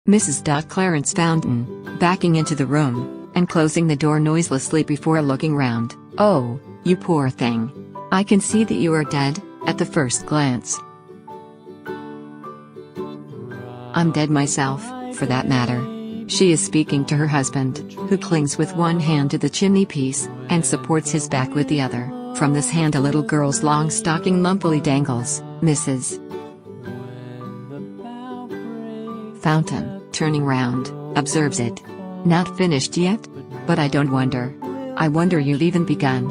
Mrs.Clarence Fountain, backing into the room, and closing the door noiselessly before looking round. "Oh, you poor thing. I can see that you are dead, at the first glance." "I'm dead myself, for that matter." She is speaking to her husband, who clings with one hand to the chimney-piece, and supports his back with the other. From this hand a little girl's long stocking lumpily dangles. Mrs. Fountain, turning round, observes it. "Not finished yet? But I don't wonder. I wonder you've even begun.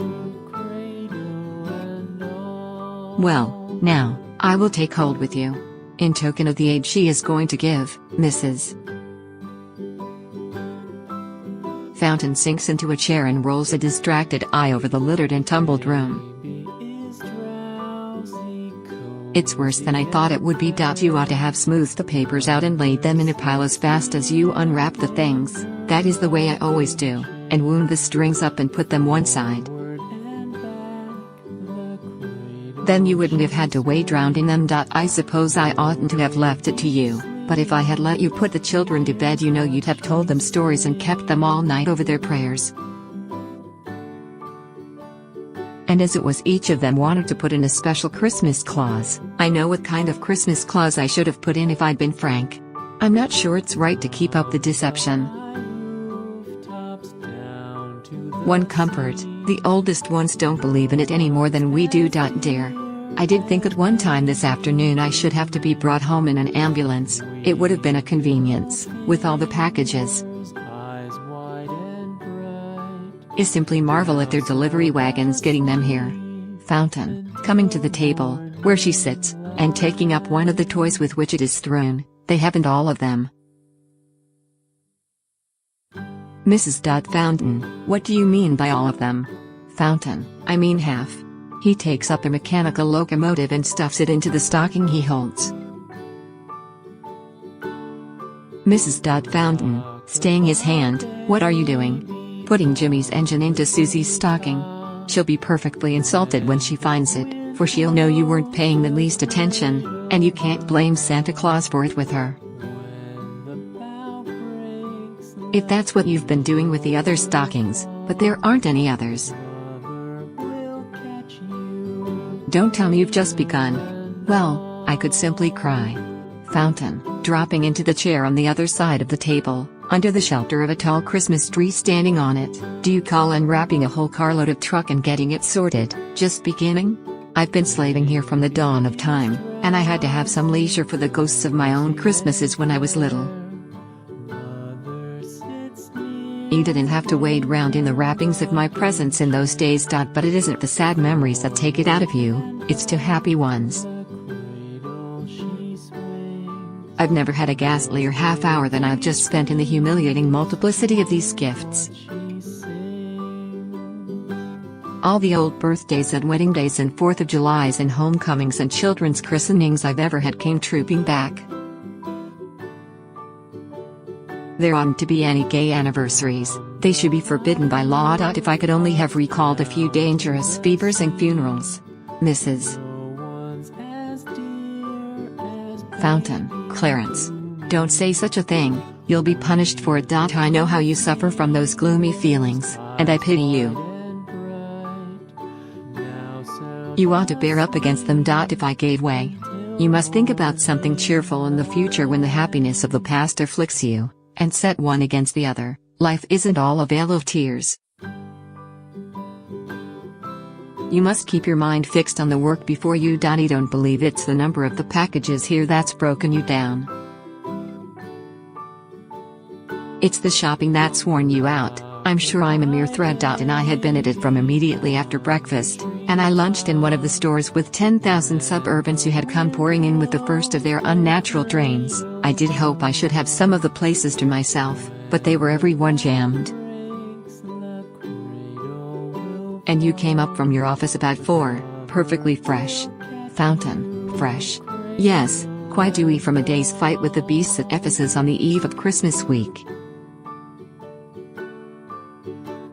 Well, now, I will take hold with you." In token of the aid she is going to give, Mrs. Fountain sinks into a chair and rolls a distracted eye over the littered and tumbled room. "It's worse than I thought it would be. You ought to have smoothed the papers out and laid them in a pile as fast as you unwrap the things. That is the way I always do, and wound the strings up and put them one side. Then you wouldn't have had to wade round in them. I suppose I oughtn't to have left it to you, but if I had let you put the children to bed, you know you'd have told them stories and kept them all night over their prayers. And as it was, each of them wanted to put in a special Christmas clause. I know what kind of Christmas clause I should have put in if I'd been frank. I'm not sure it's right to keep up the deception. One comfort, the oldest ones don't believe in it any more than we do.Dear. I did think at one time this afternoon I should have to be brought home in an ambulance. It would have been a convenience, with all the packages. I simply marvel at their delivery wagons getting them here." Fountain, coming to the table, where she sits, and taking up one of the toys with which it is strewn. "They haven't all of them." Mrs.Fountain, "What do you mean by all of them?" Fountain, "I mean half." He takes up a mechanical locomotive and stuffs it into the stocking he holds. Mrs.Fountain, staying his hand, "What are you doing?" "Putting Jimmy's engine into Susy's stocking. She'll be perfectly insulted when she finds it, for she'll know you weren't paying the least attention, and you can't blame Santa Claus for it with her. If that's what you've been doing with the other stockings, but there aren't any others. Don't tell me you've just begun. Well, I could simply cry." Fountain, dropping into the chair on the other side of the table, under the shelter of a tall Christmas tree standing on it. "Do you call unwrapping a whole carload of truck and getting it sorted just beginning? I've been slaving here from the dawn of time, and I had to have some leisure for the ghosts of my own Christmases when I was little. You didn't have to wade round in the wrappings of my presents in those days. But it isn't the sad memories that take it out of you, it's two happy ones. I've never had a ghastlier half hour than I've just spent in the humiliating multiplicity of these gifts. All the old birthdays and wedding days and 4th of Julys and homecomings and children's christenings I've ever had came trooping back. There oughtn't to be any gay anniversaries, they should be forbidden by law. If I could only have recalled a few dangerous fevers and funerals. Mrs. Fountain, "Clarence. Don't say such a thing, you'll be punished for it. I know how you suffer from those gloomy feelings, and I pity you. You ought to bear up against them. If I gave way. You must think about something cheerful in the future when the happiness of the past afflicts you, and set one against the other. Life isn't all a vale of tears. You must keep your mind fixed on the work before you. I don't believe it's the number of the packages here that's broken you down. It's the shopping that's worn you out. I'm sure I'm a mere thread. And I had been at it from immediately after breakfast, and I lunched in one of the stores with 10,000 suburbans who had come pouring in with the first of their unnatural drains. I did hope I should have some of the places to myself, but they were everyone jammed. And you came up from your office about 4, perfectly fresh." Fountain, "Fresh? Yes, quite dewy from a day's fight with the beasts at Ephesus on the eve of Christmas week."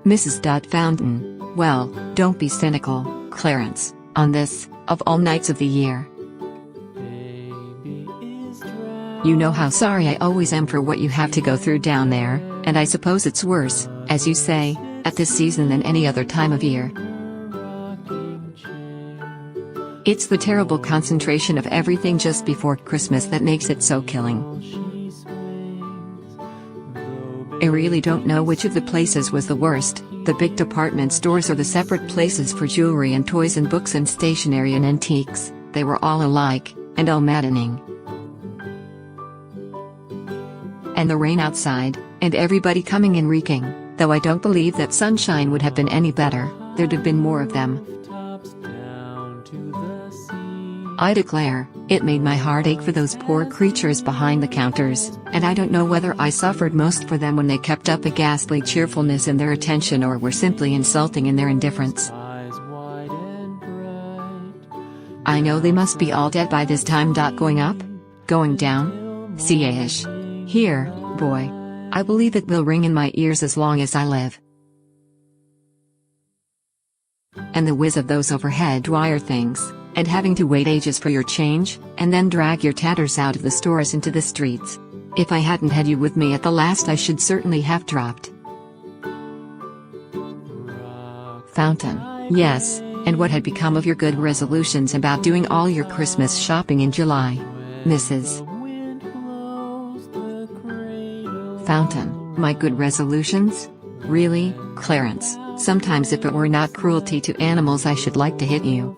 Mrs.Fountain, "Well, don't be cynical, Clarence, on this, of all nights of the year. You know how sorry I always am for what you have to go through down there, and I suppose it's worse, as you say, at this season than any other time of year. It's the terrible concentration of everything just before Christmas that makes it so killing. I really don't know which of the places was the worst, the big department stores or the separate places for jewelry and toys and books and stationery and antiques. They were all alike, and all maddening. And the rain outside, and everybody coming in reeking, though I don't believe that sunshine would have been any better, there'd have been more of them. I declare, it made my heart ache for those poor creatures behind the counters, and I don't know whether I suffered most for them when they kept up a ghastly cheerfulness in their attention or were simply insulting in their indifference. I know they must be all dead by this time. Going up? Going down? See-ish. Here, boy. I believe it will ring in my ears as long as I live. And the whiz of those overhead wire things, and having to wait ages for your change, and then drag your tatters out of the stores into the streets. If I hadn't had you with me at the last, I should certainly have dropped. Fountain. Yes, and what had become of your good resolutions about doing all your Christmas shopping in July? Mrs. Fountain. My good resolutions? Really, Clarence, sometimes if it were not cruelty to animals I should like to hit you.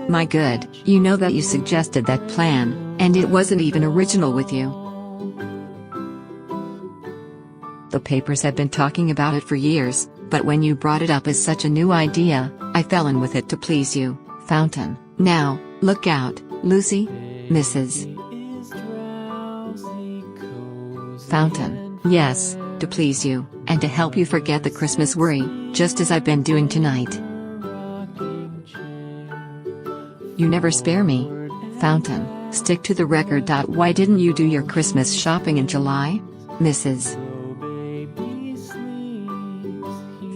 My good, you know that you suggested that plan, and it wasn't even original with you. The papers have been talking about it for years, but when you brought it up as such a new idea, I fell in with it to please you, Fountain. Now, look out, Lucy. Mrs. Fountain. Yes, to please you, and to help you forget the Christmas worry, just as I've been doing tonight. You never spare me. Fountain, stick to the record. Why didn't you do your Christmas shopping in July? Mrs.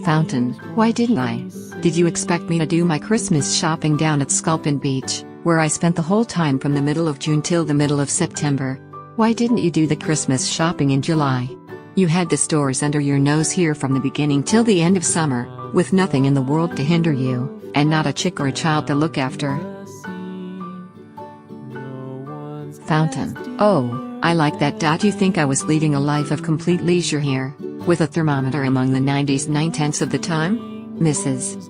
Fountain, why didn't I? Did you expect me to do my Christmas shopping down at Sculpin Beach, where I spent the whole time from the middle of June till the middle of September? Why didn't you do the Christmas shopping in July? You had the stores under your nose here from the beginning till the end of summer, with nothing in the world to hinder you, and not a chick or a child to look after. Fountain. Oh, I like that. You think I was leading a life of complete leisure here, with a thermometer among the 90s 9/10 of the time? Mrs.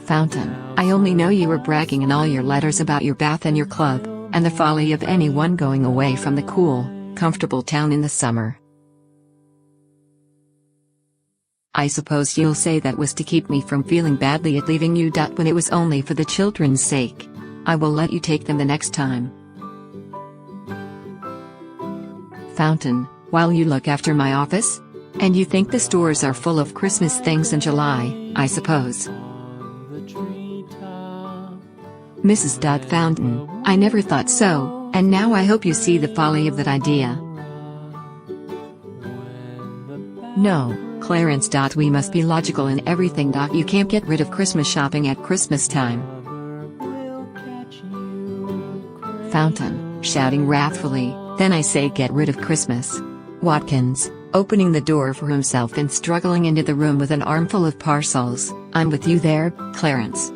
Fountain. I only know you were bragging in all your letters about your bath and your club, and the folly of anyone going away from the cool, comfortable town in the summer. I suppose you'll say that was to keep me from feeling badly at leaving you. When it was only for the children's sake. I will let you take them the next time. Fountain, while you look after my office? And you think the stores are full of Christmas things in July, I suppose. Mrs.Fountain, I never thought so, and now I hope you see the folly of that idea. No, Clarence. We must be logical in everything. You can't get rid of Christmas shopping at Christmas time. Fountain, shouting wrathfully, then I say get rid of Christmas. Watkins, opening the door for himself and struggling into the room with an armful of parcels. I'm with you there, Clarence.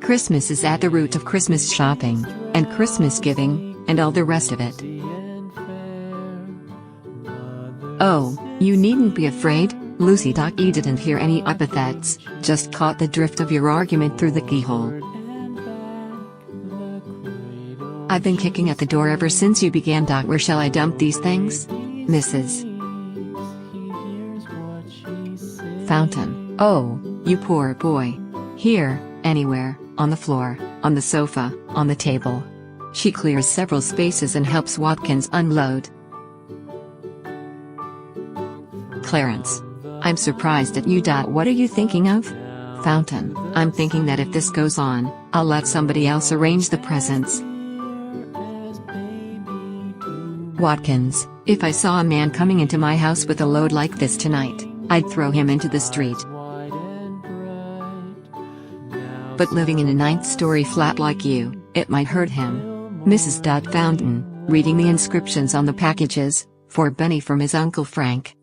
Christmas is at the root of Christmas shopping, and Christmas giving, and all the rest of it. Oh, you needn't be afraid, Lucy. You didn't hear any epithets, just caught the drift of your argument through the keyhole. I've been kicking at the door ever since you began. Where shall I dump these things? Mrs. Fountain. Oh, you poor boy. Here, anywhere, on the floor, on the sofa, on the table. She clears several spaces and helps Watkins unload. Clarence. I'm surprised at you. What are you thinking of? Fountain. I'm thinking that if this goes on, I'll let somebody else arrange the presents. Watkins, if I saw a man coming into my house with a load like this tonight, I'd throw him into the street. but living in a 9th-story flat like you, it might hurt him. Mrs.Fountain, reading the inscriptions on the packages, for Benny from his Uncle Frank.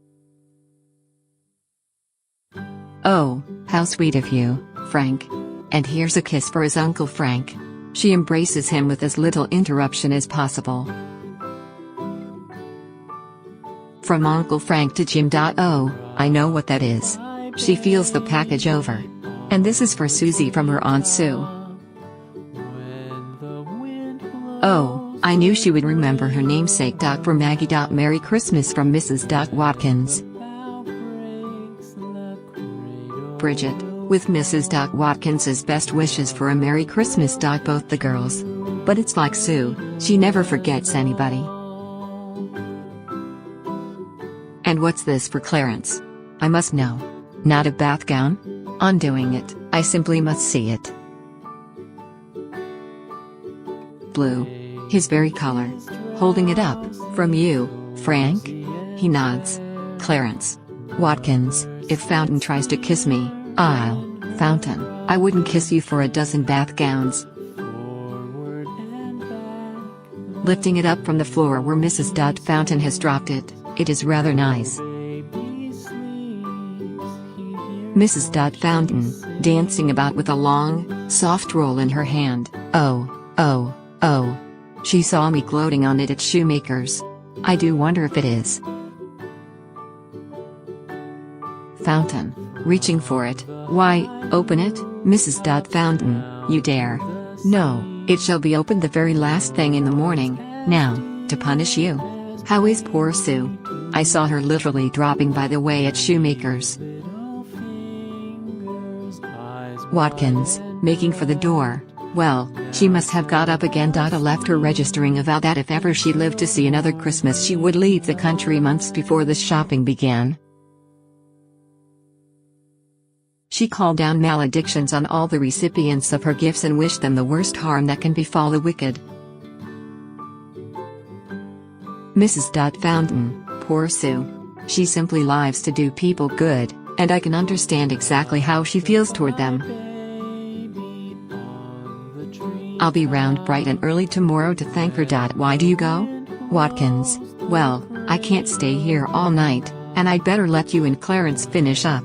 Oh, how sweet of you, Frank. And here's a kiss for his Uncle Frank. She embraces him with as little interruption as possible. From Uncle Frank to Jim.Oh, I know what that is. She feels the package over. And this is for Susy from her Aunt Sue. Oh, I knew she would remember her namesake. For Maggie. Merry Christmas from Mrs. Watkins. Bridget, with Mrs. Watkins's best wishes for a Merry Christmas. Both the girls. But it's like Sue, she never forgets anybody. And what's this for Clarence? I must know. Not a bath gown? Undoing it, I simply must see it. Blue. His very color. Holding it up, from you, Frank? He nods. Clarence. Watkins, if Fountain tries to kiss me, Fountain, I wouldn't kiss you for a dozen bath gowns. Lifting it up from the floor where Mrs. Fountain has dropped it, it is rather nice. Mrs. Fountain, dancing about with a long, soft roll in her hand. Oh. She saw me gloating on it at Shoemaker's. I do wonder if it is. Fountain, reaching for it. Why, open it, Mrs. Fountain, you dare. No, it shall be opened the very last thing in the morning, now, to punish you. How is poor Sue? I saw her literally dropping by the way at Shoemaker's. Watkins, making for the door. Well, she must have got up again. I left her registering a vow that if ever she lived to see another Christmas she would leave the country months before the shopping began. She called down maledictions on all the recipients of her gifts and wished them the worst harm that can befall the wicked. Mrs. Fountain, poor Sue. She simply lives to do people good, and I can understand exactly how she feels toward them. I'll be round bright and early tomorrow to thank her. Why do you go? Watkins, well, I can't stay here all night, and I'd better let you and Clarence finish up.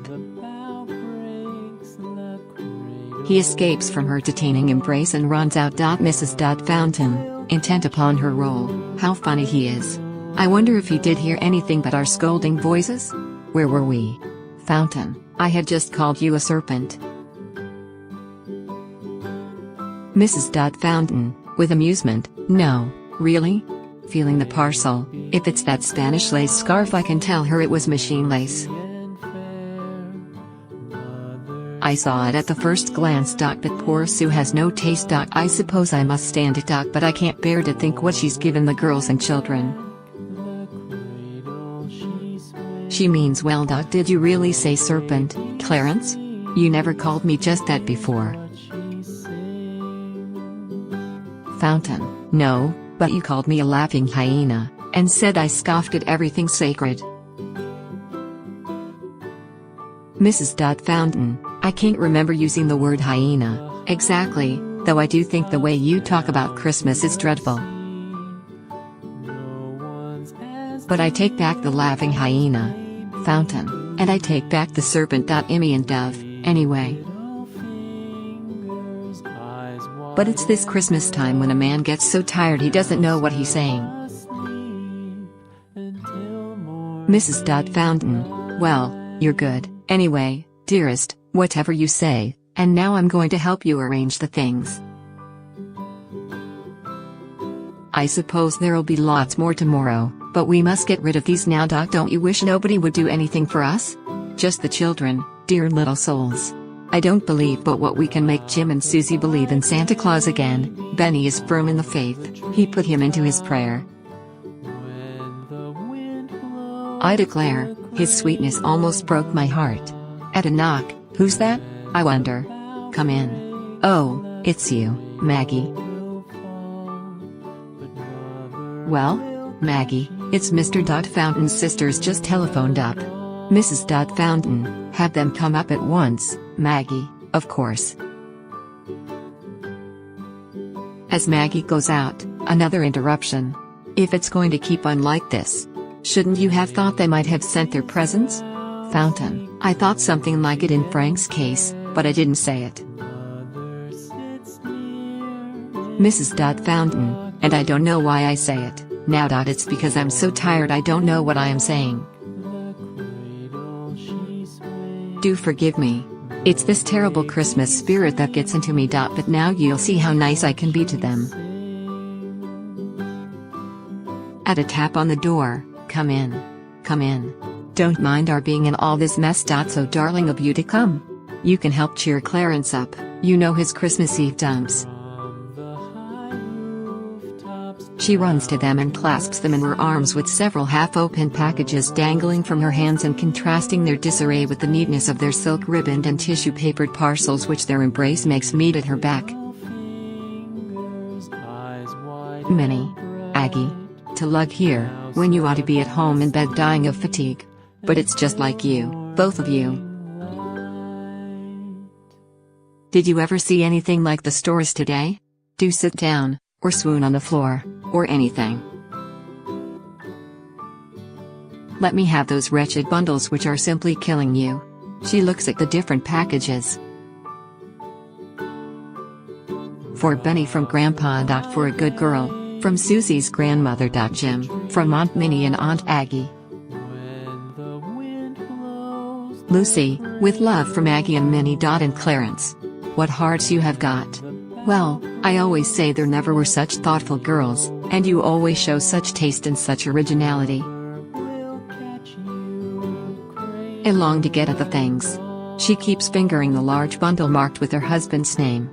He escapes from her detaining embrace and runs out. Mrs. Fountain, intent upon her role, how funny he is. I wonder if he did hear anything but our scolding voices? Where were we? Fountain, I had just called you a serpent. Mrs. Fountain, with amusement, no, really? Feeling the parcel, if it's that Spanish lace scarf I can tell her it was machine lace. I saw it at the first glance. But poor Sue has no taste. I suppose I must stand it. But I can't bear to think what she's given the girls and children. She means well. Did you really say serpent, Clarence? You never called me just that before. Fountain, no, but you called me a laughing hyena, and said I scoffed at everything sacred. Mrs. Fountain, I can't remember using the word hyena, exactly, though I do think the way you talk about Christmas is dreadful. But I take back the laughing hyena, Fountain, and I take back the serpent. Immy and dove, anyway. But it's this Christmas time when a man gets so tired he doesn't know what he's saying. Mrs. Fountain, well, you're good, anyway, dearest, whatever you say, and now I'm going to help you arrange the things. I suppose there'll be lots more tomorrow, but we must get rid of these now. Don't you wish nobody would do anything for us? Just the children, dear little souls. I don't believe but what we can make Jim and Susy believe in Santa Claus again. Benny is firm in the faith, he put him into his prayer. I declare, his sweetness almost broke my heart. At a knock, who's that, I wonder? Come in. Oh, it's you, Maggie. Well, Maggie, it's Mr. Fountain's sisters just telephoned up. Mrs. Fountain, have them come up at once, Maggie, of course. As Maggie goes out, another interruption. If it's going to keep on like this, shouldn't you have thought they might have sent their presents? Fountain, I thought something like it in Frank's case, but I didn't say it. Mrs.Fountain, and I don't know why I say it, now. It's because I'm so tired I don't know what I am saying. Do forgive me. It's this terrible Christmas spirit that gets into me. But now you'll see how nice I can be to them. At a tap on the door, come in. Come in. Don't mind our being in all this mess. So darling of you to come. You can help cheer Clarence up, you know his Christmas Eve dumps. She runs to them and clasps them in her arms with several half-opened packages dangling from her hands and contrasting their disarray with the neatness of their silk-ribboned and tissue-papered parcels which their embrace makes meet at her back. Minnie. Aggie. To lug here, when you ought to be at home in bed dying of fatigue. But it's just like you, both of you. Did you ever see anything like the stores today? Do sit down, or swoon on the floor, or anything. Let me have those wretched bundles which are simply killing you. She looks at the different packages. For Benny from Grandpa. For a good girl, from Susy's grandmother. Jim, from Aunt Minnie and Aunt Aggie. Lucy, with love from Aggie and Minnie. And Clarence. What hearts you have got. Well, I always say there never were such thoughtful girls, and you always show such taste and such originality. I long to get at the things. She keeps fingering the large bundle marked with her husband's name.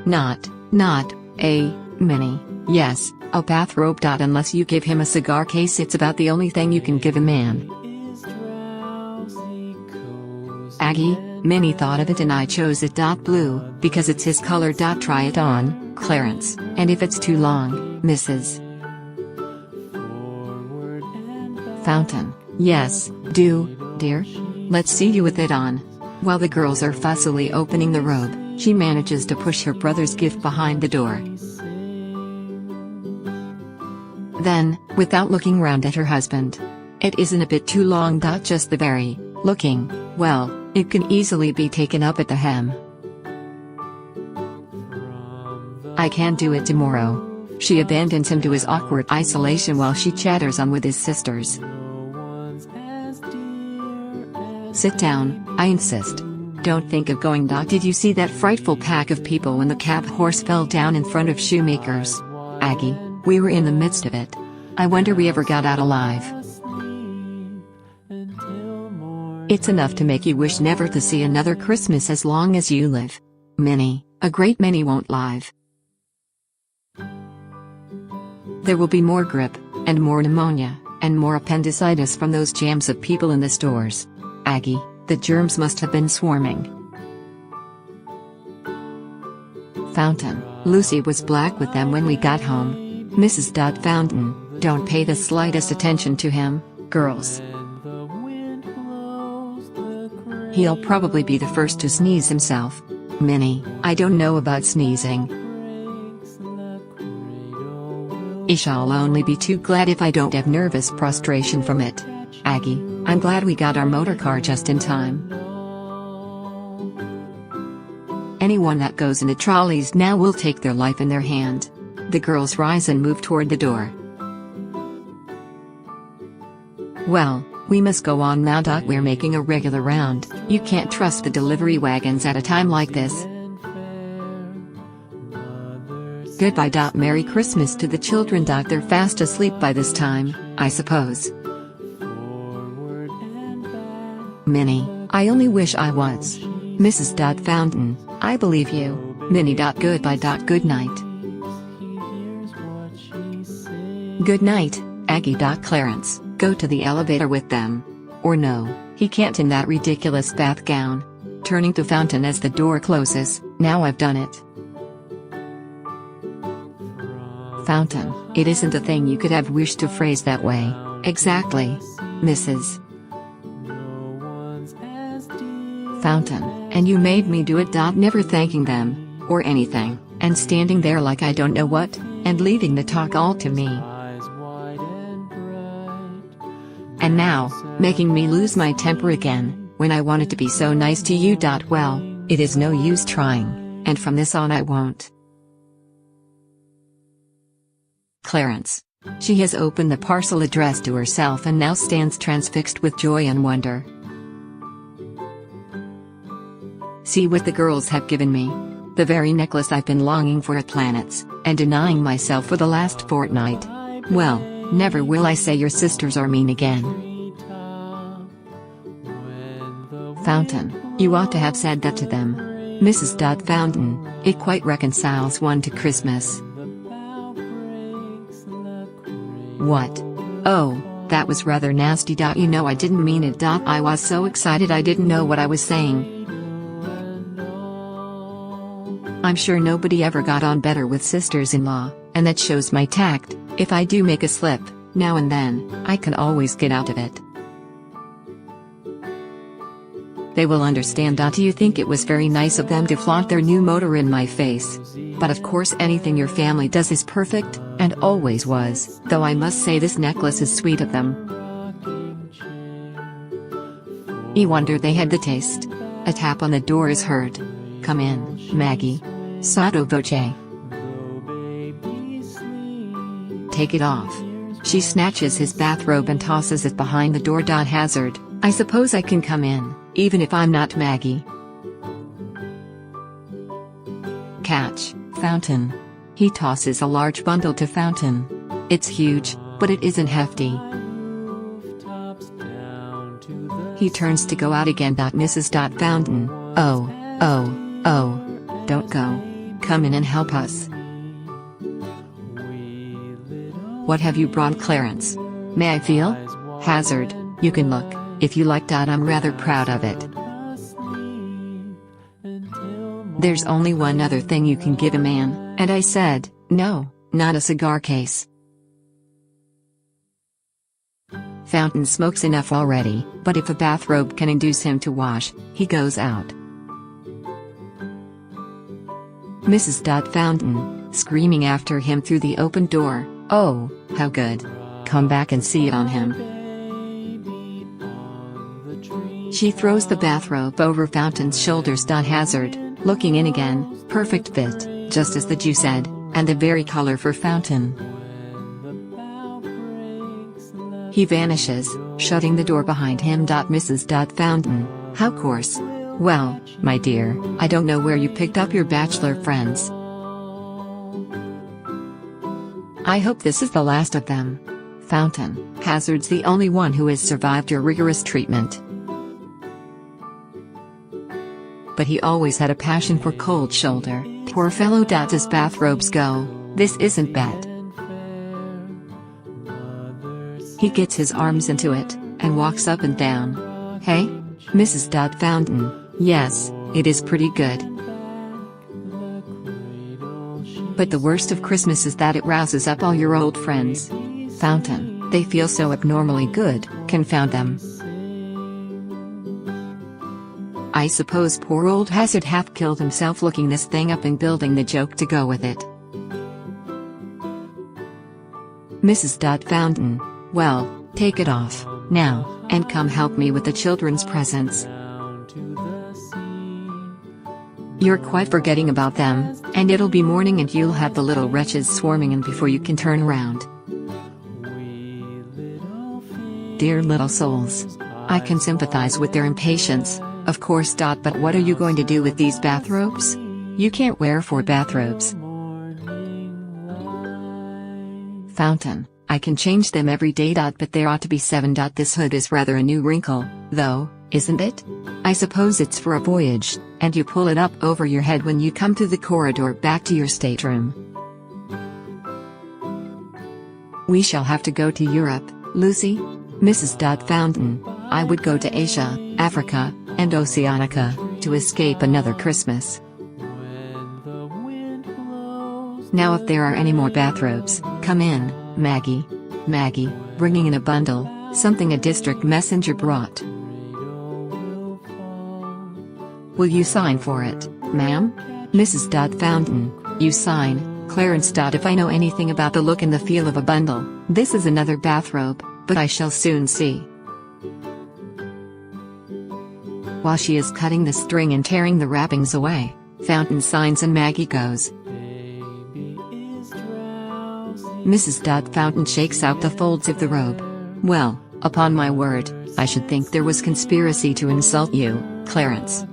Not a Minnie, yes, a bathrobe. Unless you give him a cigar case, it's about the only thing you can give a man. Aggie, Minnie thought of it and I chose it. Blue, because it's his color. Try it on, Clarence, and if it's too long, Mrs. Fountain, yes, do.Dear. Let's see you with it on. While the girls are fussily opening the robe, she manages to push her brother's gift behind the door. Then, without looking round at her husband, it isn't a bit too long. Just the very looking, well, it can easily be taken up at the hem. I can do it tomorrow. She abandons him to his awkward isolation while she chatters on with his sisters. Sit down, I insist. Don't think of going. Did you see that frightful pack of people when the cab horse fell down in front of Shoemaker's? Aggie, we were in the midst of it. I wonder we ever got out alive. It's enough to make you wish never to see another Christmas as long as you live. Minnie, a great many won't live. There will be more grippe, and more pneumonia, and more appendicitis from those jams of people in the stores. Aggie, the germs must have been swarming. Fountain, Lucy was black with them when we got home. Mrs.Fountain, don't pay the slightest attention to him, girls. He'll probably be the first to sneeze himself. Minnie, I don't know about sneezing. I shall only be too glad if I don't have nervous prostration from it. Aggie, I'm glad we got our motor car just in time. Anyone that goes into trolleys now will take their life in their hand. The girls rise and move toward the door. Well, we must go on now. We're making a regular round. You can't trust the delivery wagons at a time like this. Goodbye. Merry Christmas to the children. They're fast asleep by this time, I suppose. Minnie, I only wish I was. Mrs.Fountain, I believe you. Minnie. Goodbye. Good night. Good night, Aggie. Clarence, go to the elevator with them. Or no, he can't in that ridiculous bath gown. Turning to Fountain as the door closes, now I've done it. Fountain, it isn't a thing you could have wished to phrase that way. Exactly. Mrs. Fountain, and you made me do it. Never thanking them, or anything, and standing there like I don't know what, and leaving the talk all to me. And now, making me lose my temper again, when I wanted to be so nice to you. Well, it is no use trying, and from this on I won't. Clarence. She has opened the parcel addressed to herself and now stands transfixed with joy and wonder. See what the girls have given me. The very necklace I've been longing for at Planets, and denying myself for the last fortnight. Well, never will I say your sisters are mean again. Fountain, you ought to have said that to them. Mrs.Fountain, it quite reconciles one to Christmas. What? Oh, that was rather nasty. You know I didn't mean it. I was so excited I didn't know what I was saying. I'm sure nobody ever got on better with sisters-in-law, and that shows my tact. If I do make a slip, now and then, I can always get out of it. They will understand. Do you think it was very nice of them to flaunt their new motor in my face? But of course anything your family does is perfect, and always was. Though I must say this necklace is sweet of them. I wonder they had the taste. A tap on the door is heard. Come in, Maggie. Sotto voce. Take it off. She snatches his bathrobe and tosses it behind the door. Hazard, I suppose I can come in, even if I'm not Maggie. Catch, Fountain. He tosses a large bundle to Fountain. It's huge, but it isn't hefty. He turns to go out again. Mrs.Fountain, oh, don't go. Come in and help us. What have you brought, Clarence? May I feel? Hazard, you can look, if you like. I'm rather proud of it. There's only one other thing you can give a man, and I said, no, not a cigar case. Fountain smokes enough already, but if a bathrobe can induce him to wash, he goes out. Mrs.Fountain, screaming after him through the open door, oh, how good. Come back and see it on him. She throws the bathrobe over Fountain's shoulders. Hazard, looking in again, perfect fit, just as the Jew said, and the very color for Fountain. He vanishes, shutting the door behind him. Mrs.Fountain, how coarse. Well, my dear, I don't know where you picked up your bachelor friends. I hope this is the last of them. Fountain, Hazard's the only one who has survived your rigorous treatment. But he always had a passion for cold shoulder. Poor fellow. As bathrobes go, this isn't bad. He gets his arms into it, and walks up and down. Hey? Mrs.Fountain, yes, it is pretty good. But the worst of Christmas is that it rouses up all your old friends. Fountain, they feel so abnormally good, confound them. I suppose poor old Hazard half killed himself looking this thing up and building the joke to go with it. Mrs.Fountain, well, take it off, now, and come help me with the children's presents. You're quite forgetting about them, and it'll be morning and you'll have the little wretches swarming in before you can turn around. Dear little souls. I can sympathize with their impatience, of course. But what are you going to do with these bathrobes? You can't wear 4 bathrobes. Fountain, I can change them every day. But there ought to be 7. This hood is rather a new wrinkle, though, isn't it? I suppose it's for a voyage, and you pull it up over your head when you come through the corridor back to your stateroom. We shall have to go to Europe, Lucy. Mrs.Fountain, I would go to Asia, Africa, and Oceanica, to escape another Christmas. Now if there are any more bathrobes, come in, Maggie. Maggie, bringing in a bundle, something a district messenger brought. Will you sign for it, ma'am? Mrs.Fountain, you sign. Clarence. If I know anything about the look and the feel of a bundle, this is another bathrobe, but I shall soon see. While she is cutting the string and tearing the wrappings away, Fountain signs and Maggie goes. Mrs.Fountain shakes out the folds of the robe. Well, upon my word, I should think there was conspiracy to insult you, Clarence.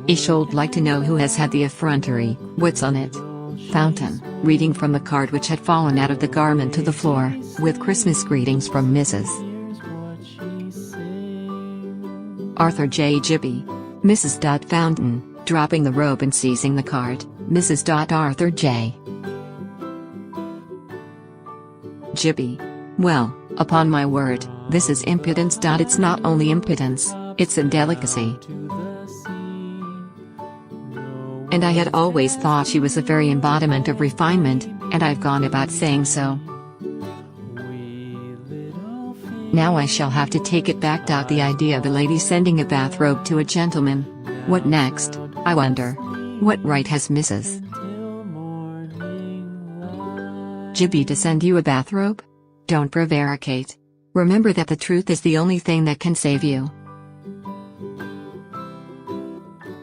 I should like to know who has had the effrontery. What's on it? Fountain, reading from the card which had fallen out of the garment to the floor, with Christmas greetings from Mrs. Arthur J. Gibby. Mrs.Fountain, dropping the robe and seizing the card. Mrs. Arthur J. Gibby. Well, upon my word, this is impudence. It's not only impudence, it's indelicacy. And I had always thought she was a very embodiment of refinement, and I've gone about saying so. Now I shall have to take it back. The idea of a lady sending a bathrobe to a gentleman. What next, I wonder? What right has Mrs. Gibby to send you a bathrobe? Don't prevaricate. Remember that the truth is the only thing that can save you.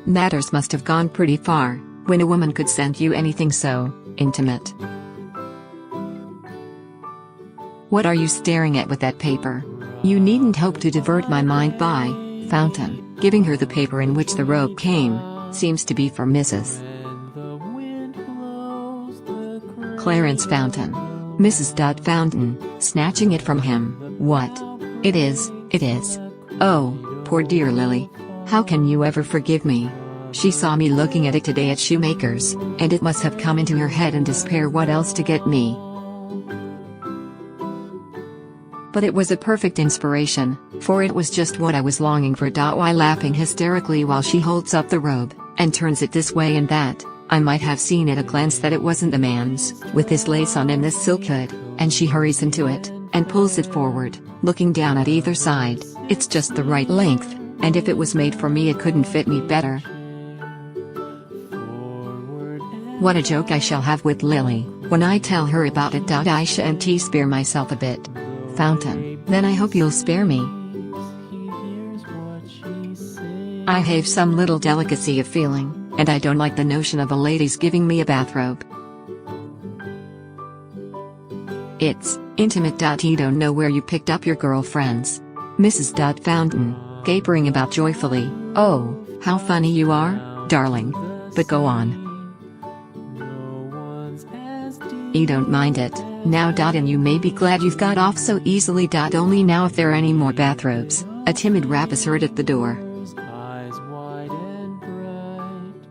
Matters must have gone pretty far, when a woman could send you anything so intimate. What are you staring at with that paper? You needn't hope to divert my mind by, Fountain, giving her the paper in which the robe came, seems to be for Mrs. Clarence Fountain. Mrs.Fountain, snatching it from him. What? It is. Oh, poor dear Lily. How can you ever forgive me? She saw me looking at it today at Shoemaker's, and it must have come into her head in despair what else to get me. But it was a perfect inspiration, for it was just what I was longing for. While laughing hysterically while she holds up the robe, and turns it this way and that, I might have seen at a glance that it wasn't a man's, with this lace on and this silk hood, and she hurries into it, and pulls it forward, looking down at either side. It's just the right length, and if it was made for me it couldn't fit me better. What a joke I shall have with Lily, when I tell her about it. I shan't spare myself a bit. Fountain, then I hope you'll spare me. I have some little delicacy of feeling, and I don't like the notion of a lady's giving me a bathrobe. It's intimate. You don't know where you picked up your girlfriends. Mrs.Fountain, capering about joyfully. Oh, how funny you are, darling. But go on. You don't mind it, now. And you may be glad you've got off so easily. Only now if there are any more bathrobes, a timid rap is heard at the door.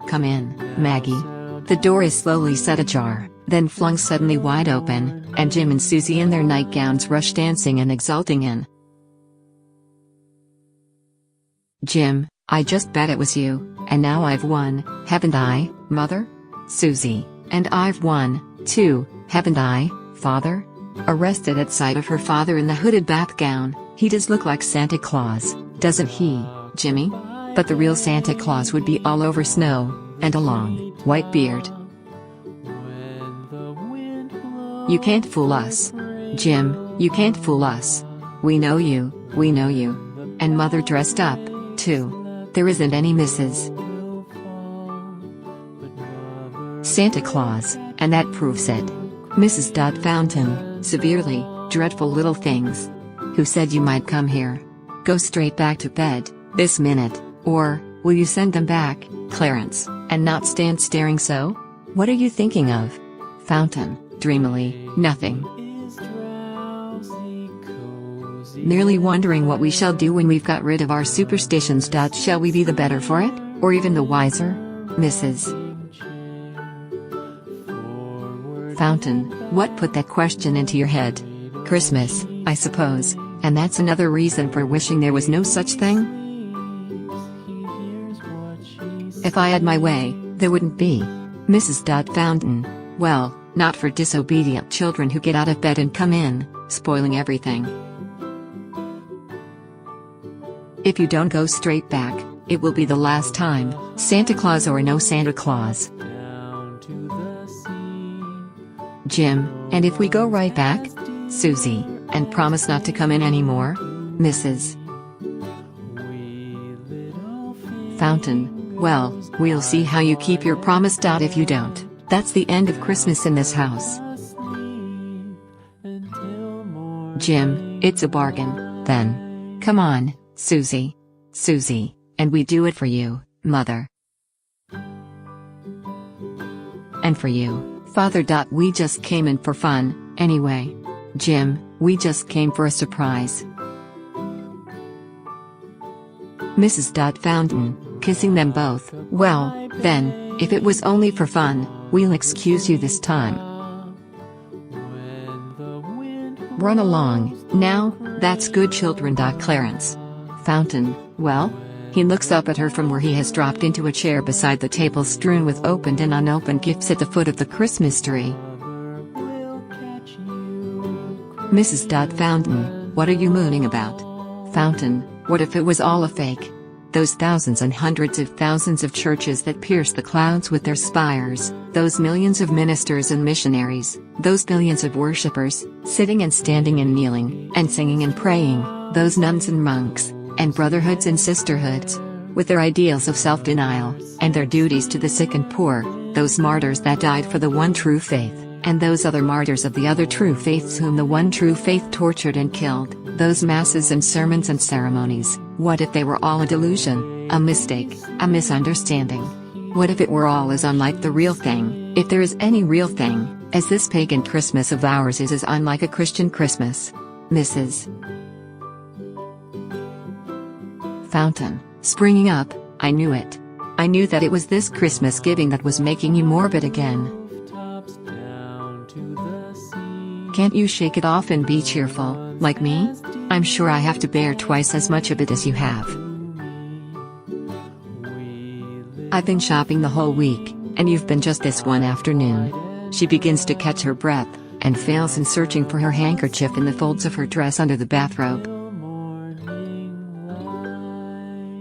Come in, Maggie. The door is slowly set ajar, then flung suddenly wide open, and Jim and Susy in their nightgowns rush dancing and exulting in. Jim, I just bet it was you, and now I've won, haven't I, Mother? Susy, and I've won, too, haven't I, Father? Arrested at sight of her father in the hooded bath gown, he does look like Santa Claus, doesn't he, Jimmy? But the real Santa Claus would be all over snow, and a long, white beard. You can't fool us. Jim, you can't fool us. We know you. And Mother dressed up, too. There isn't any Mrs. Santa Claus, and that proves it. Mrs.Fountain, severely, dreadful little things. Who said you might come here? Go straight back to bed, this minute, or, will you send them back, Clarence, and not stand staring so? What are you thinking of? Fountain, dreamily, nothing. Merely wondering what we shall do when we've got rid of our superstitions. Shall we be the better for it, or even the wiser? Mrs. Fountain, what put that question into your head? Christmas, I suppose, and that's another reason for wishing there was no such thing? If I had my way, there wouldn't be. Mrs.Fountain, well, not for disobedient children who get out of bed and come in, spoiling everything. If you don't go straight back, it will be the last time, Santa Claus or no Santa Claus. Jim, and if we go right back? Susy, and promise not to come in anymore? Mrs. Fountain, well, we'll see how you keep your promise. If you don't, that's the end of Christmas in this house. Jim, it's a bargain, then. Come on, Susy. Susy, and we do it for you, Mother. And for you, Father. We just came in for fun, anyway. Jim, we just came for a surprise. Mrs.Fountain, kissing them both. Well, then, if it was only for fun, we'll excuse you this time. Run along, now, that's good children. Clarence Fountain, well? He looks up at her from where he has dropped into a chair beside the table strewn with opened and unopened gifts at the foot of the Christmas tree. Mrs.Fountain, what are you mooning about? Fountain, what if it was all a fake? Those thousands and hundreds of thousands of churches that pierce the clouds with their spires, those millions of ministers and missionaries, those billions of worshippers, sitting and standing and kneeling, and singing and praying, those nuns and monks, and brotherhoods and sisterhoods, with their ideals of self-denial, and their duties to the sick and poor, those martyrs that died for the one true faith, and those other martyrs of the other true faiths whom the one true faith tortured and killed, those masses and sermons and ceremonies, what if they were all a delusion, a mistake, a misunderstanding? What if it were all as unlike the real thing, if there is any real thing, as this pagan Christmas of ours is as unlike a Christian Christmas? Mrs. Fountain, springing up, I knew it. I knew that it was this Christmas giving that was making you morbid again. Can't you shake it off and be cheerful, like me? I'm sure I have to bear twice as much of it as you have. I've been shopping the whole week, and you've been just this one afternoon. She begins to catch her breath, and fails in searching for her handkerchief in the folds of her dress under the bathrobe.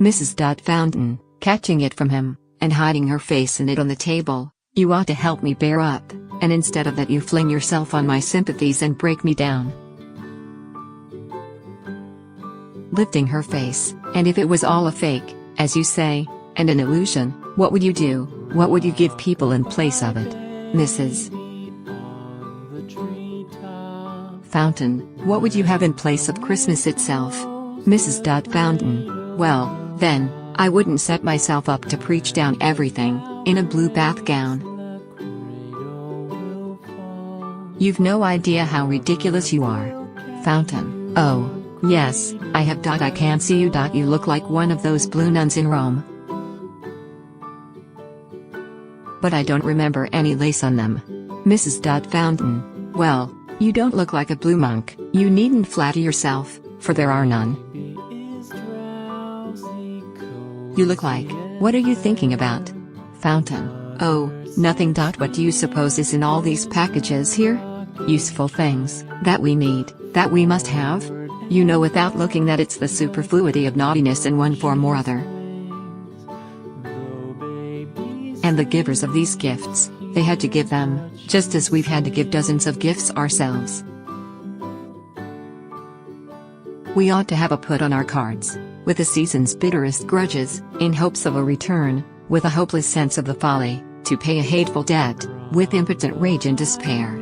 Mrs.Fountain, catching it from him, and hiding her face in it on the table, you ought to help me bear up, and instead of that you fling yourself on my sympathies and break me down. Lifting her face, and if it was all a fake, as you say, and an illusion, what would you do? What would you give people in place of it? Mrs. Fountain, what would you have in place of Christmas itself? Mrs.Fountain, well, then, I wouldn't set myself up to preach down everything, in a blue bath gown. You've no idea how ridiculous you are. Fountain, oh, yes, I have. I can't see you. You look like one of those blue nuns in Rome. But I don't remember any lace on them. Mrs.Fountain, well, you don't look like a blue monk. You needn't flatter yourself, for there are none. You look like, what are you thinking about? Fountain, oh, nothing. What do you suppose is in all these packages here? Useful things, that we need, that we must have? You know without looking that it's the superfluity of naughtiness in one form or other. And the givers of these gifts, they had to give them, just as we've had to give dozens of gifts ourselves. We ought to have a put on our cards, with the season's bitterest grudges, in hopes of a return, with a hopeless sense of the folly, to pay a hateful debt, with impotent rage and despair.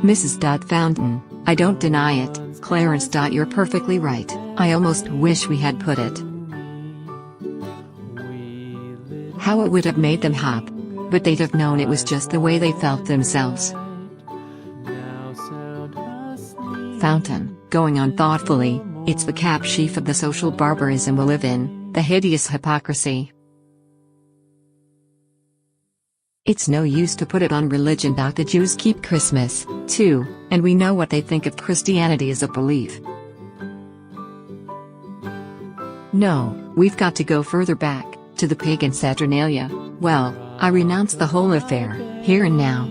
Mrs.Fountain, I don't deny it, Clarence. You're perfectly right, I almost wish we had put it. How it would have made them hop. But they'd have known it was just the way they felt themselves. Fountain, going on thoughtfully, it's the cap sheaf of the social barbarism we live in, the hideous hypocrisy. It's no use to put it on religion. The Jews keep Christmas, too, and we know what they think of Christianity as a belief. No, we've got to go further back, to the pagan Saturnalia. Well, I renounce the whole affair, here and now.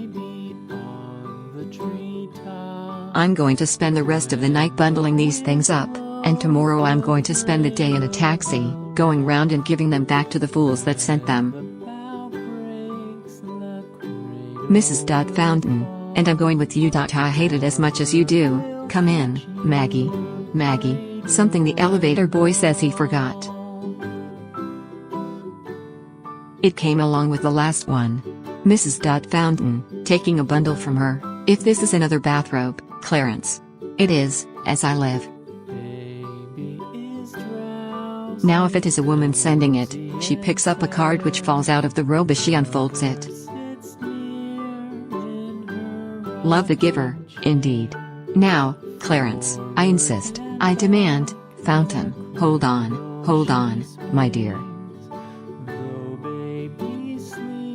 I'm going to spend the rest of the night bundling these things up, and tomorrow I'm going to spend the day in a taxi, going round and giving them back to the fools that sent them. Mrs.Fountain, and I'm going with you. I hate it as much as you do. Come in, Maggie. Maggie, something the elevator boy says he forgot. It came along with the last one. Mrs.Fountain, taking a bundle from her. If this is another bathrobe, Clarence. It is, as I live. Now if it is a woman sending it, she picks up a card which falls out of the robe as she unfolds it. Love the giver, indeed. Now, Clarence, I insist, I demand, Fountain, hold on, my dear.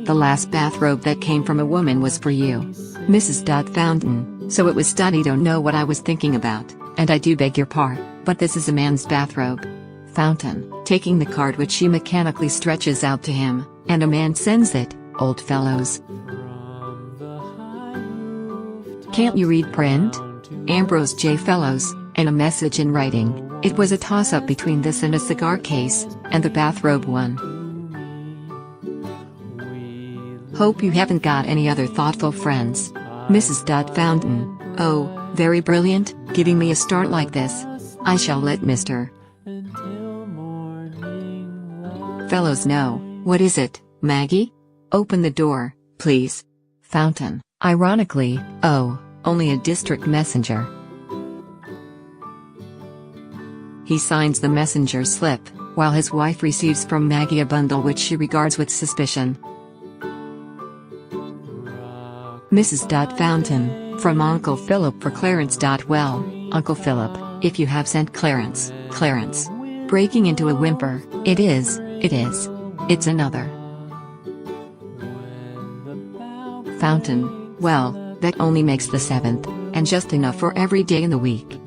The last bathrobe that came from a woman was for you, Mrs.Fountain, so it was study. Don't know what I was thinking about, and I do beg your pardon, but this is a man's bathrobe. Fountain, taking the card which she mechanically stretches out to him, and a man sends it, old fellows. Can't you read print? Ambrose J. Fellows, and a message in writing. It was a toss-up between this and a cigar case, and the bathrobe won. Hope you haven't got any other thoughtful friends. Mrs.Fountain, oh, very brilliant, giving me a start like this. I shall let Mr. Fellows know. What is it, Maggie? Open the door, please. Fountain, ironically, oh, only a district messenger. He signs the messenger slip, while his wife receives from Maggie a bundle which she regards with suspicion. Mrs.Fountain, from Uncle Philip for Clarence.Well, Uncle Philip, if you have sent Clarence, breaking into a whimper, it's another. Fountain, well, that only makes the 7th, and just enough for every day in the week.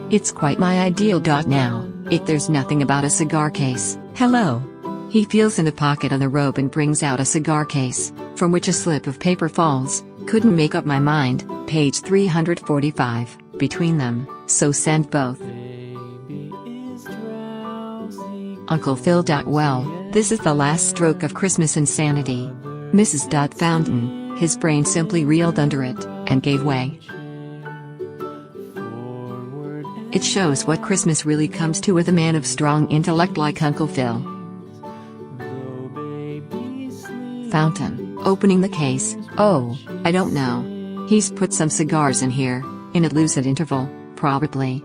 It's quite my ideal. Now, if there's nothing about a cigar case, hello. He feels in the pocket of the robe and brings out a cigar case, from which a slip of paper falls. Couldn't make up my mind, page 345, between them, so send both. Uncle Phil. Well, this is the last stroke of Christmas insanity. Mrs.Fountain, his brain simply reeled under it, and gave way. It shows what Christmas really comes to with a man of strong intellect like Uncle Phil. Fountain, opening the case, oh, I don't know. He's put some cigars in here, in a lucid interval, probably.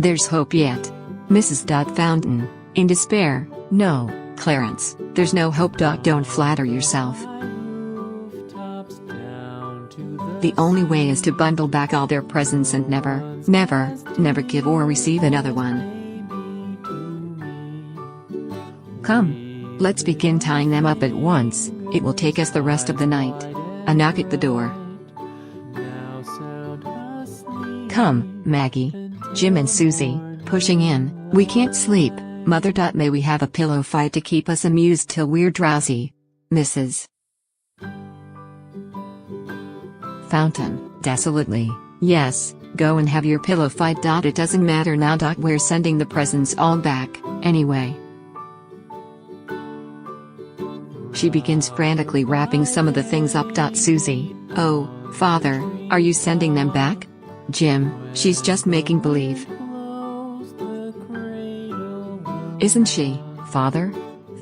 There's hope yet. Mrs.Fountain, in despair, no, Clarence, there's no hope. Don't flatter yourself. The only way is to bundle back all their presents and never give or receive another one. Come, let's begin tying them up at once. It will take us the rest of the night. A knock at the door. Come, Maggie. Jim and Susy, pushing in. We can't sleep, Mother. May we have a pillow fight to keep us amused till we're drowsy. Mrs. Fountain, desolately, yes, go and have your pillow fight. It doesn't matter now. We're sending the presents all back, anyway. She begins frantically wrapping some of the things up. Susy, oh, Father, are you sending them back? Jim, she's just making believe. Isn't she, Father?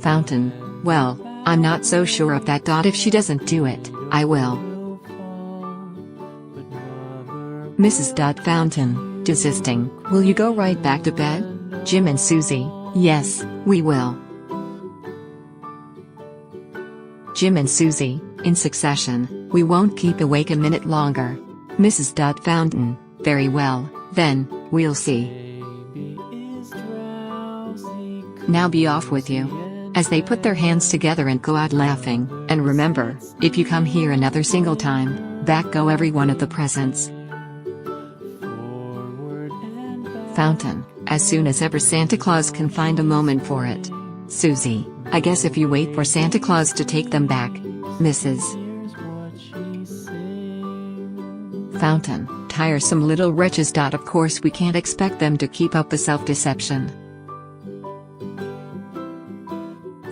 Fountain, well, I'm not so sure of that. If she doesn't do it, I will. Mrs.Fountain, desisting, will you go right back to bed? Jim and Susy, yes, we will. Jim and Susy, in succession, we won't keep awake a minute longer. Mrs.Fountain, very well, then, we'll see. Now be off with you. As they put their hands together and go out laughing, and remember, if you come here another single time, back go every one of the presents. Fountain, as soon as ever Santa Claus can find a moment for it. Susy, I guess if you wait for Santa Claus to take them back, Fountain, tiresome little wretches. Of course we can't expect them to keep up the self-deception.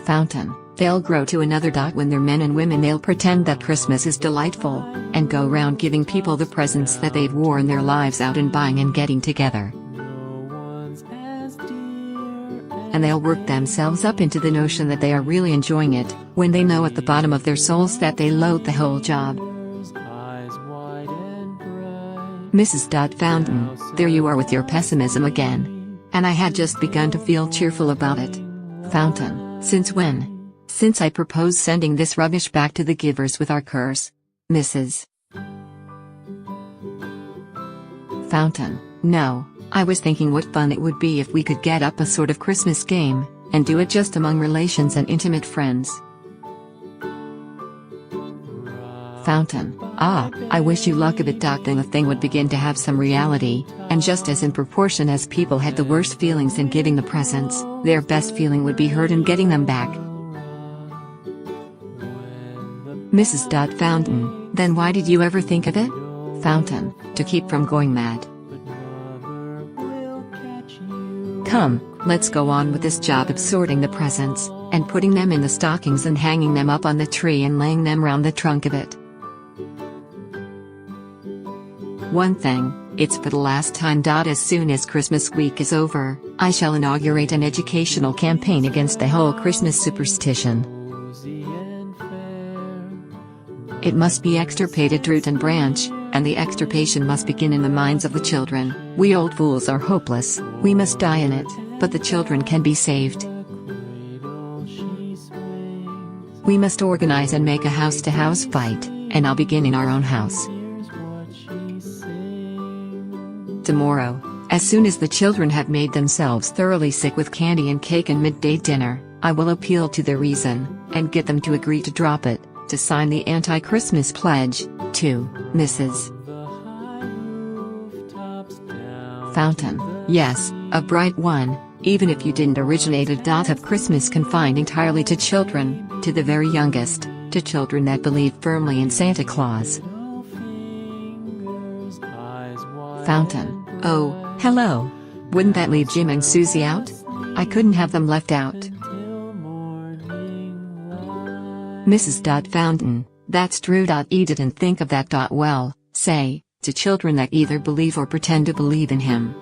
Fountain, they'll grow to another. When they're men and women they'll pretend that Christmas is delightful, and go round giving people the presents that they've worn their lives out in buying and getting together. And they'll work themselves up into the notion that they are really enjoying it, when they know at the bottom of their souls that they loathe the whole job. Mrs.Fountain, there you are with your pessimism again. And I had just begun to feel cheerful about it. Fountain, since when? Since I proposed sending this rubbish back to the givers with our curse. Mrs. Fountain, no, I was thinking what fun it would be if we could get up a sort of Christmas game, and do it just among relations and intimate friends. Fountain, I wish you luck of it. Then the thing would begin to have some reality, and just as in proportion as people had the worst feelings in giving the presents, their best feeling would be hurt in getting them back. Mrs.Fountain, then why did you ever think of it? Fountain, to keep from going mad. Come, let's go on with this job of sorting the presents, and putting them in the stockings and hanging them up on the tree and laying them round the trunk of it. One thing, it's for the last time. As soon as Christmas week is over, I shall inaugurate an educational campaign against the whole Christmas superstition. It must be extirpated root and branch, and the extirpation must begin in the minds of the children. We old fools are hopeless, we must die in it, but the children can be saved. We must organize and make a house-to-house fight, and I'll begin in our own house. Tomorrow, as soon as the children have made themselves thoroughly sick with candy and cake and midday dinner, I will appeal to their reason, and get them to agree to drop it, to sign the anti-Christmas pledge, to Mrs. Fountain, yes, a bright one, even if you didn't originate it. Of Christmas confined entirely to children, to the very youngest, to children that believe firmly in Santa Claus. Fountain, oh, hello. Wouldn't that leave Jim and Susy out? I couldn't have them left out. Mrs.Fountain, that's true. You didn't think of that. Well, say, to children that either believe or pretend to believe in him.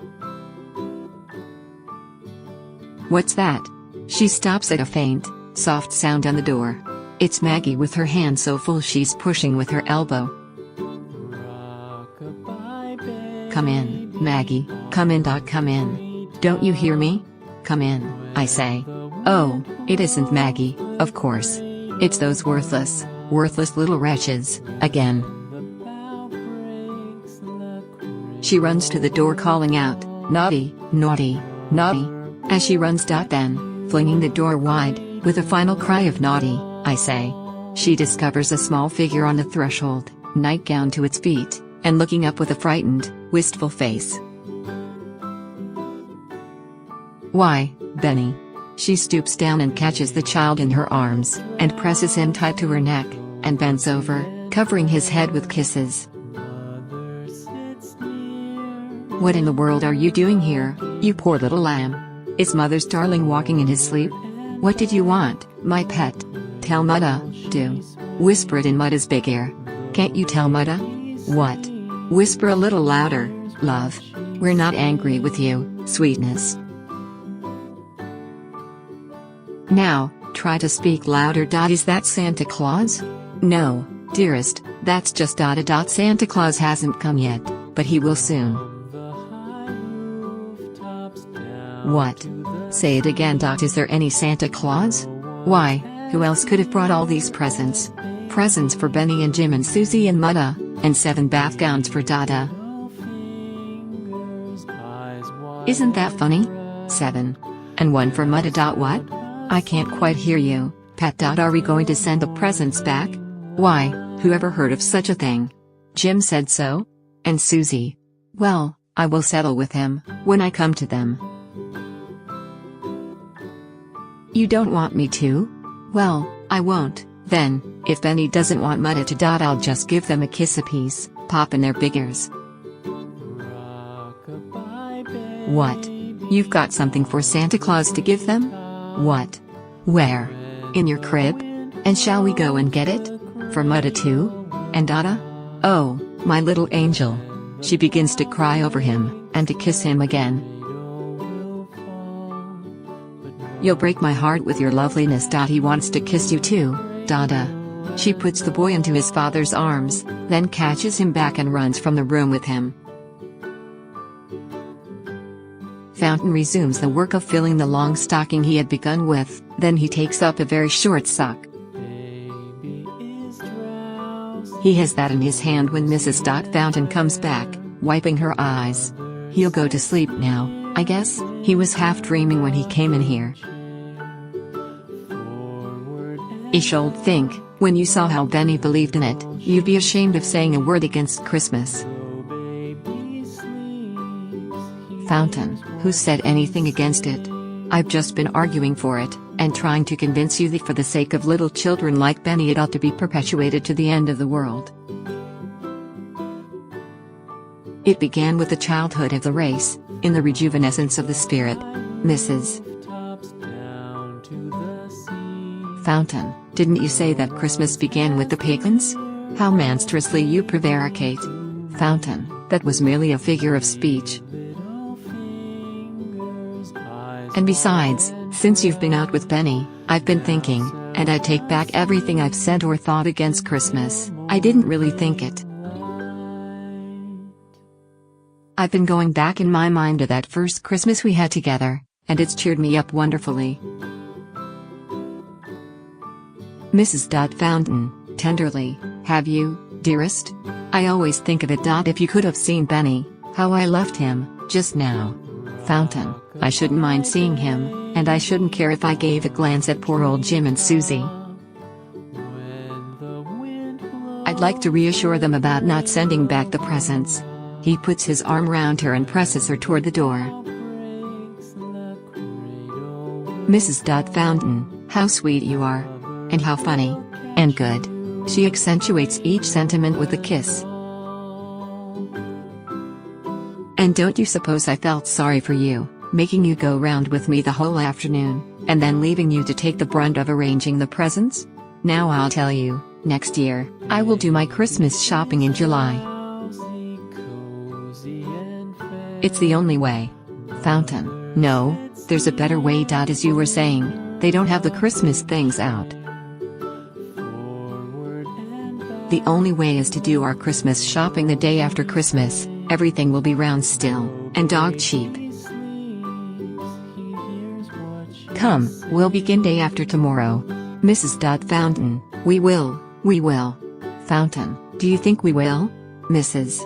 What's that? She stops at a faint, soft sound on the door. It's Maggie with her hand so full she's pushing with her elbow. Come in, Maggie, come in. Come in. Don't you hear me? Come in, I say. Oh, it isn't Maggie, of course. It's those worthless little wretches, again. She runs to the door calling out, naughty, naughty, naughty. As she runs. Then, flinging the door wide, with a final cry of naughty, I say. She discovers a small figure on the threshold, nightgown to its feet, and looking up with a frightened, wistful face. Why, Benny. She stoops down and catches the child in her arms, and presses him tight to her neck, and bends over, covering his head with kisses. What in the world are you doing here, you poor little lamb? Is mother's darling walking in his sleep? What did you want, my pet? Tell Mutta, do. Whisper it in Mutta's big ear. Can't you tell Mutta? What? Whisper a little louder, love. We're not angry with you, sweetness. Now, try to speak louder. Is that Santa Claus? No, dearest, that's just Santa Claus hasn't come yet, but he will soon. What? Say it again. Is there any Santa Claus? Why, who else could have brought all these presents? Presents for Benny and Jim and Susy and Mutta, and 7 bath gowns for Dada. Isn't that funny? 7. And 1 for Mutta. What? I can't quite hear you, pet. Are we going to send the presents back? Why, whoever heard of such a thing? Jim said so. And Susy? Well, I will settle with him, when I come to them. You don't want me to? Well, I won't, Then, if Benny doesn't want Mutta to. I'll just give them a kiss apiece, pop in their big ears. What? You've got something for Santa Claus to give them? What? Where? In your crib? And shall we go and get it? For Mutta too? And Dada? Oh, my little angel. She begins to cry over him, and to kiss him again. You'll break my heart with your loveliness. He wants to kiss you too, Dada. She puts the boy into his father's arms, then catches him back and runs from the room with him. Fountain resumes the work of filling the long stocking he had begun with, then he takes up a very short sock. He has that in his hand when Mrs.Fountain comes back, wiping her eyes. He'll go to sleep now, I guess. He was half dreaming when he came in here. Ish old think, when you saw how Benny believed in it, you'd be ashamed of saying a word against Christmas. Fountain, who said anything against it? I've just been arguing for it, and trying to convince you that for the sake of little children like Benny it ought to be perpetuated to the end of the world. It began with the childhood of the race, in the rejuvenescence of the spirit. Mrs. Fountain, didn't you say that Christmas began with the pagans? How monstrously you prevaricate. Fountain, that was merely a figure of speech. And besides, since you've been out with Benny, I've been thinking, and I take back everything I've said or thought against Christmas. I didn't really think it. I've been going back in my mind to that first Christmas we had together, and it's cheered me up wonderfully. Mrs.Fountain, tenderly, have you, dearest? I always think of it. If you could have seen Benny, how I left him, just now. Fountain, I shouldn't mind seeing him, and I shouldn't care if I gave a glance at poor old Jim and Susy. I'd like to reassure them about not sending back the presents. He puts his arm round her and presses her toward the door. Mrs.Fountain, how sweet you are. And how funny. And good. She accentuates each sentiment with a kiss. And don't you suppose I felt sorry for you, making you go round with me the whole afternoon, and then leaving you to take the brunt of arranging the presents? Now I'll tell you, next year, I will do my Christmas shopping in July. It's the only way. Fountain, no, there's a better way. As you were saying, they don't have the Christmas things out. The only way is to do our Christmas shopping the day after Christmas. Everything will be round still, and dog cheap. Come, we'll begin day after tomorrow. Mrs.Fountain, we will. Fountain, do you think we will? Mrs.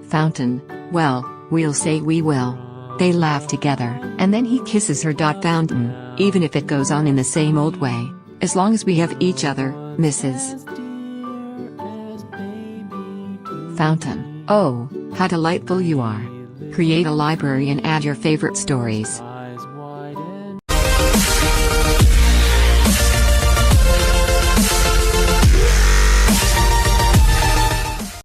Fountain, well, we'll say we will. They laugh together, and then he kisses her. Fountain, even if it goes on in the same old way, as long as we have each other, Mrs. Fountain, oh, how delightful you are. Create a library and add your favorite stories.